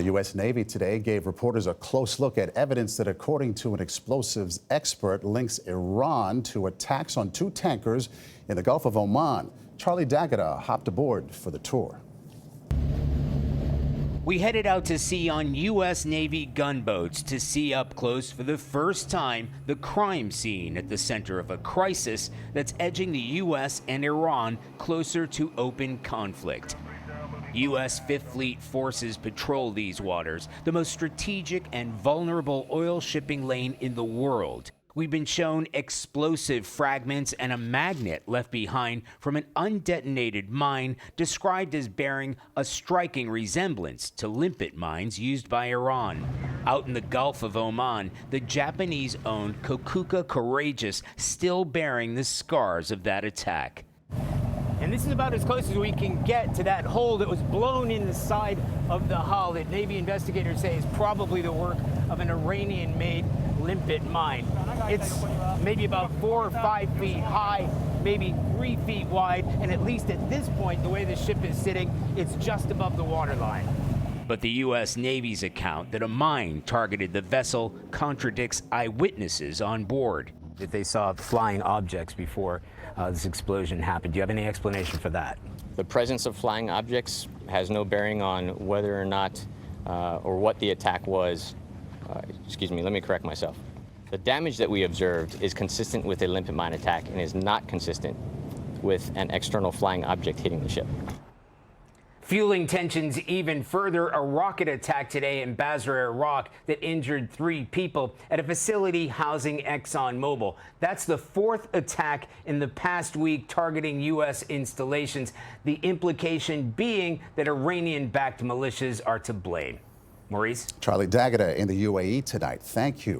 The U.S. Navy today gave reporters a close look at evidence that, according to an explosives expert, links Iran to attacks on 2 tankers in the Gulf of Oman. Charlie D'Agata hopped aboard for the tour. We headed out to sea on U.S. Navy gunboats to see up close for the first time the crime scene at the center of a crisis that's edging the U.S. and Iran closer to open conflict. U.S. Fifth Fleet forces patrol these waters, the most strategic and vulnerable oil shipping lane in the world. We've been shown explosive fragments and a magnet left behind from an undetonated mine described as bearing a striking resemblance to limpet mines used by Iran. Out in the Gulf of Oman, the Japanese-owned Kokuka Courageous still bearing the scars of that attack. And this is about as close as we can get to that hole that was blown in the side of the hull that Navy investigators say is probably the work of an Iranian-made limpet mine. It's maybe about 4 or 5 feet high, maybe 3 feet wide, and at least at this point, the way the ship is sitting, it's just above the waterline. But the U.S. Navy's account that a mine targeted the vessel contradicts eyewitnesses on board. That they saw flying objects before this explosion happened. Do you have any explanation for that? The presence of flying objects has no bearing on whether or not or what the attack was. Excuse me, let me correct myself. The damage that we observed is consistent with a limpet mine attack and is not consistent with an external flying object hitting the ship. Fueling tensions even further, a rocket attack today in Basra, Iraq, that injured 3 people at a facility housing ExxonMobil. That's the 4th attack in the past week targeting U.S. installations, the implication being that Iranian-backed militias are to blame. Maurice? Charlie D'Agata in the UAE tonight. Thank you.